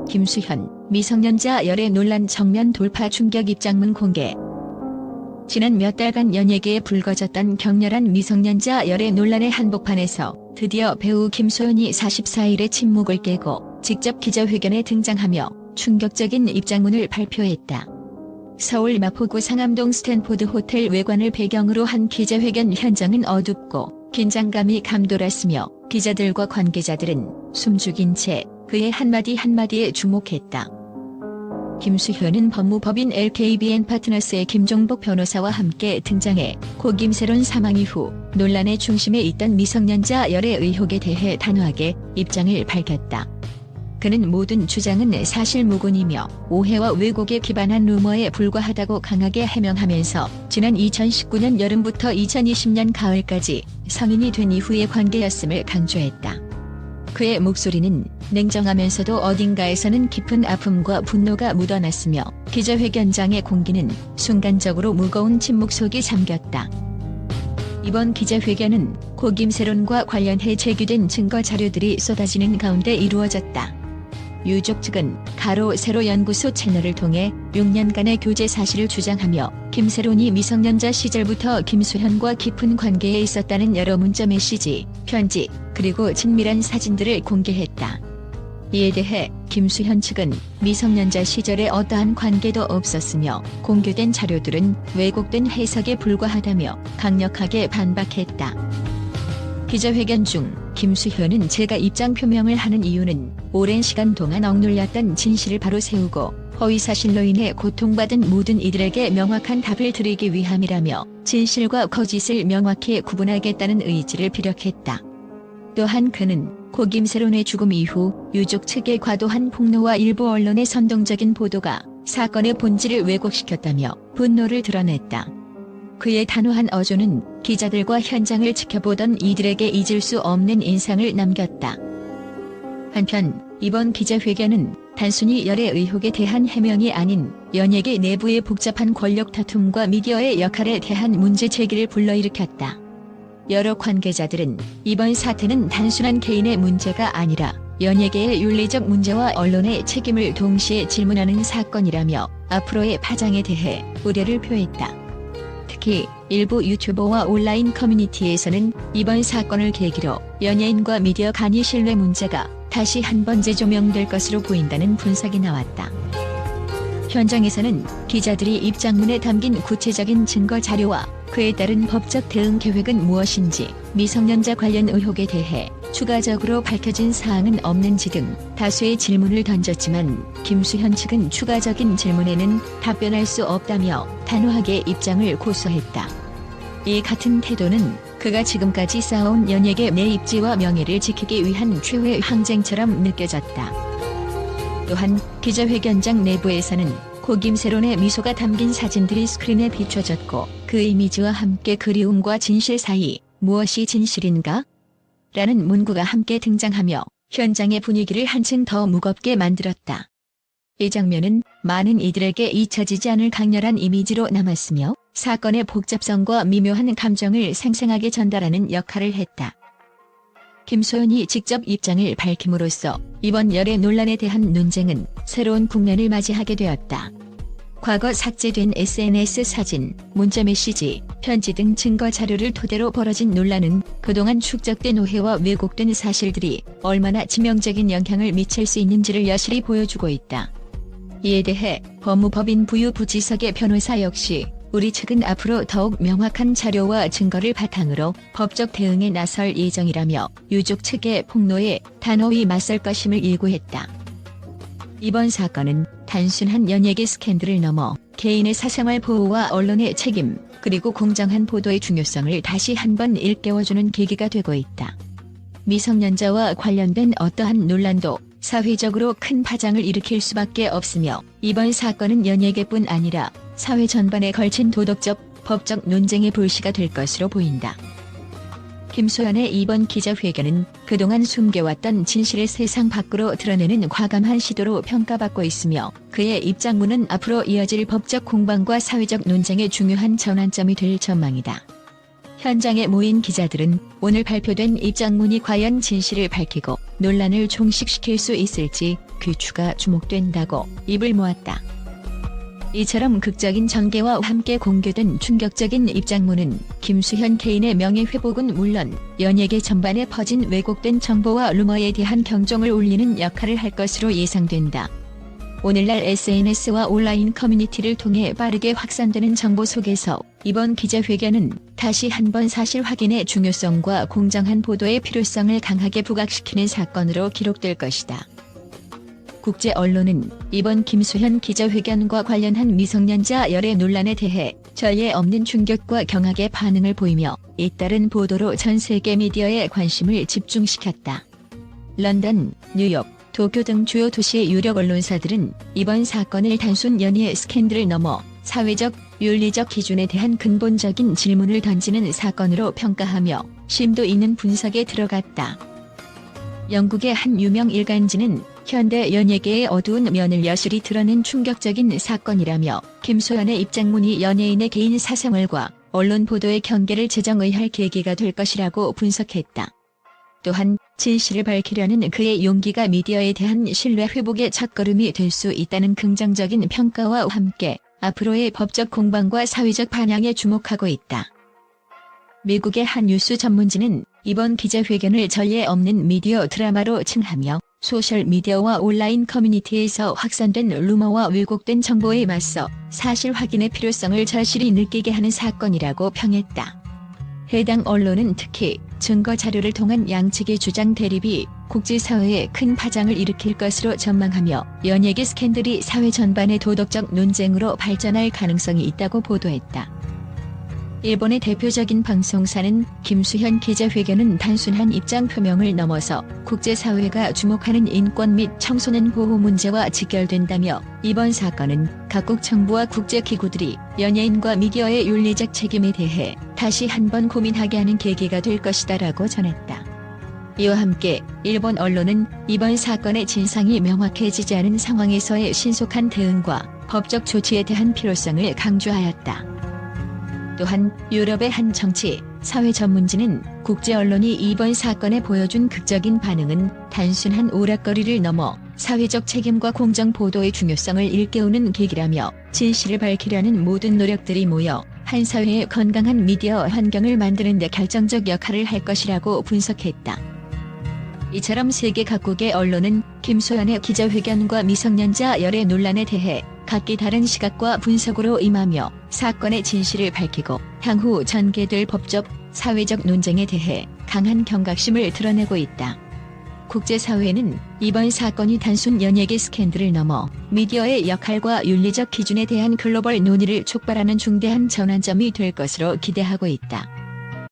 김수현, 미성년자 열애 논란 정면 돌파 충격 입장문 공개. 지난 몇 달간 연예계에 불거졌던 격렬한 미성년자 열애 논란의 한복판에서 드디어 배우 김수현이 44일의 침묵을 깨고 직접 기자회견에 등장하며 충격적인 입장문을 발표했다. 서울 마포구 상암동 스탠포드 호텔 외관을 배경으로 한 기자회견 현장은 어둡고 긴장감이 감돌았으며 기자들과 관계자들은 숨죽인 채 그의 한마디 한마디에 주목했다. 김수현은 법무법인 LKBN 파트너스의 김종복 변호사와 함께 등장해 고 김세론 사망 이후 논란의 중심에 있던 미성년자 열애 의혹에 대해 단호하게 입장을 밝혔다. 그는 모든 주장은 사실무근이며 오해와 왜곡에 기반한 루머에 불과하다고 강하게 해명하면서 지난 2019년 여름부터 2020년 가을까지 성인이 된 이후의 관계였음을 강조했다. 그의 목소리는 냉정하면서도 어딘가에서는 깊은 아픔과 분노가 묻어났으며 기자회견장의 공기는 순간적으로 무거운 침묵 속에 잠겼다. 이번 기자회견은 고 김세론과 관련해 제기된 증거 자료들이 쏟아지는 가운데 이루어졌다. 유족 측은 가로 세로 연구소 채널을 통해 6년간의 교제 사실을 주장하며 김세론이 미성년자 시절부터 김수현과 깊은 관계에 있었다는 여러 문자 메시지, 편지, 그리고 친밀한 사진들을 공개했다. 이에 대해 김수현 측은 미성년자 시절에 어떠한 관계도 없었으며 공개된 자료들은 왜곡된 해석에 불과하다며 강력하게 반박했다. 기자회견 중 김수현은 제가 입장 표명을 하는 이유는 오랜 시간 동안 억눌렸던 진실을 바로 세우고 허위사실로 인해 고통받은 모든 이들에게 명확한 답을 드리기 위함이라며 진실과 거짓을 명확히 구분하겠다는 의지를 피력했다. 또한 그는 고 김세론의 죽음 이후 유족 측의 과도한 폭로와 일부 언론의 선동적인 보도가 사건의 본질을 왜곡시켰다며 분노를 드러냈다. 그의 단호한 어조는 기자들과 현장을 지켜보던 이들에게 잊을 수 없는 인상을 남겼다. 한편 이번 기자회견은 단순히 열애 의혹에 대한 해명이 아닌 연예계 내부의 복잡한 권력 다툼과 미디어의 역할에 대한 문제 제기를 불러일으켰다. 여러 관계자들은 이번 사태는 단순한 개인의 문제가 아니라 연예계의 윤리적 문제와 언론의 책임을 동시에 질문하는 사건이라며 앞으로의 파장에 대해 우려를 표했다. 특히 일부 유튜버와 온라인 커뮤니티에서는 이번 사건을 계기로 연예인과 미디어 간의 신뢰 문제가 다시 한번 재조명될 것으로 보인다는 분석이 나왔다. 현장에서는 기자들이 입장문에 담긴 구체적인 증거 자료와 그에 따른 법적 대응 계획은 무엇인지, 미성년자 관련 의혹에 대해 추가적으로 밝혀진 사항은 없는지 등 다수의 질문을 던졌지만 김수현 측은 추가적인 질문에는 답변할 수 없다며 단호하게 입장을 고수했다. 이 같은 태도는 그가 지금까지 쌓아온 연예계 내 입지와 명예를 지키기 위한 최후의 항쟁처럼 느껴졌다. 또한 기자회견장 내부에서는 고 김세론의 미소가 담긴 사진들이 스크린에 비춰졌고 그 이미지와 함께 그리움과 진실 사이 무엇이 진실인가? 라는 문구가 함께 등장하며 현장의 분위기를 한층 더 무겁게 만들었다. 이 장면은 많은 이들에게 잊혀지지 않을 강렬한 이미지로 남았으며 사건의 복잡성과 미묘한 감정을 생생하게 전달하는 역할을 했다. 김수현이 직접 입장을 밝힘으로써 이번 열애 논란에 대한 논쟁은 새로운 국면을 맞이하게 되었다. 과거 삭제된 SNS 사진, 문자 메시지, 편지 등 증거 자료를 토대로 벌어진 논란은 그동안 축적된 오해와 왜곡된 사실들이 얼마나 치명적인 영향을 미칠 수 있는지를 여실히 보여주고 있다. 이에 대해 법무법인 부유부지석의 변호사 역시 우리 측은 앞으로 더욱 명확한 자료와 증거를 바탕으로 법적 대응에 나설 예정이라며 유족 측의 폭로에 단호히 맞설 것임을 예고했다. 이번 사건은 단순한 연예계 스캔들을 넘어 개인의 사생활 보호와 언론의 책임, 그리고 공정한 보도의 중요성을 다시 한번 일깨워주는 계기가 되고 있다. 미성년자와 관련된 어떠한 논란도 사회적으로 큰 파장을 일으킬 수밖에 없으며 이번 사건은 연예계뿐 아니라 사회 전반에 걸친 도덕적, 법적 논쟁의 불씨가 될 것으로 보인다. 김수현의 이번 기자회견은 그동안 숨겨왔던 진실을 세상 밖으로 드러내는 과감한 시도로 평가받고 있으며 그의 입장문은 앞으로 이어질 법적 공방과 사회적 논쟁의 중요한 전환점이 될 전망이다. 현장에 모인 기자들은 오늘 발표된 입장문이 과연 진실을 밝히고 논란을 종식시킬 수 있을지 귀추가 주목된다고 입을 모았다. 이처럼 극적인 전개와 함께 공개된 충격적인 입장문은 김수현 개인의 명예회복은 물론 연예계 전반에 퍼진 왜곡된 정보와 루머에 대한 경종을 울리는 역할을 할 것으로 예상된다. 오늘날 SNS와 온라인 커뮤니티를 통해 빠르게 확산되는 정보 속에서 이번 기자회견은 다시 한번 사실 확인의 중요성과 공정한 보도의 필요성을 강하게 부각시키는 사건으로 기록될 것이다. 국제 언론은 이번 김수현 기자회견과 관련한 미성년자 열애 논란에 대해 전례 없는 충격과 경악의 반응을 보이며 잇따른 보도로 전 세계 미디어에 관심을 집중시켰다. 런던, 뉴욕, 도쿄 등 주요 도시의 유력 언론사들은 이번 사건을 단순 연예 스캔들을 넘어 사회적, 윤리적 기준에 대한 근본적인 질문을 던지는 사건으로 평가하며 심도 있는 분석에 들어갔다. 영국의 한 유명 일간지는 현대 연예계의 어두운 면을 여실히 드러낸 충격적인 사건이라며 김수현의 입장문이 연예인의 개인 사생활과 언론 보도의 경계를 재정의할 계기가 될 것이라고 분석했다. 또한 진실을 밝히려는 그의 용기가 미디어에 대한 신뢰 회복의 첫걸음이 될 수 있다는 긍정적인 평가와 함께 앞으로의 법적 공방과 사회적 반향에 주목하고 있다. 미국의 한 뉴스 전문지는 이번 기자회견을 전례 없는 미디어 드라마로 칭하며 소셜미디어와 온라인 커뮤니티에서 확산된 루머와 왜곡된 정보에 맞서 사실 확인의 필요성을 절실히 느끼게 하는 사건이라고 평했다. 해당 언론은 특히 증거 자료를 통한 양측의 주장 대립이 국제사회에 큰 파장을 일으킬 것으로 전망하며 연예계 스캔들이 사회 전반의 도덕적 논쟁으로 발전할 가능성이 있다고 보도했다. 일본의 대표적인 방송사는 김수현 기자회견은 단순한 입장 표명을 넘어서 국제사회가 주목하는 인권 및 청소년 보호 문제와 직결된다며 이번 사건은 각국 정부와 국제기구들이 연예인과 미디어의 윤리적 책임에 대해 다시 한번 고민하게 하는 계기가 될 것이다라고 전했다. 이와 함께 일본 언론은 이번 사건의 진상이 명확해지지 않은 상황에서의 신속한 대응과 법적 조치에 대한 필요성을 강조하였다. 또한 유럽의 한 정치, 사회 전문지는 국제 언론이 이번 사건에 보여준 극적인 반응은 단순한 오락거리를 넘어 사회적 책임과 공정 보도의 중요성을 일깨우는 계기라며 진실을 밝히려는 모든 노력들이 모여 한 사회의 건강한 미디어 환경을 만드는 데 결정적 역할을 할 것이라고 분석했다. 이처럼 세계 각국의 언론은 김수현의 기자회견과 미성년자 열애 논란에 대해 각기 다른 시각과 분석으로 임하며 사건의 진실을 밝히고 향후 전개될 법적, 사회적 논쟁에 대해 강한 경각심을 드러내고 있다. 국제사회는 이번 사건이 단순 연예계 스캔들을 넘어 미디어의 역할과 윤리적 기준에 대한 글로벌 논의를 촉발하는 중대한 전환점이 될 것으로 기대하고 있다.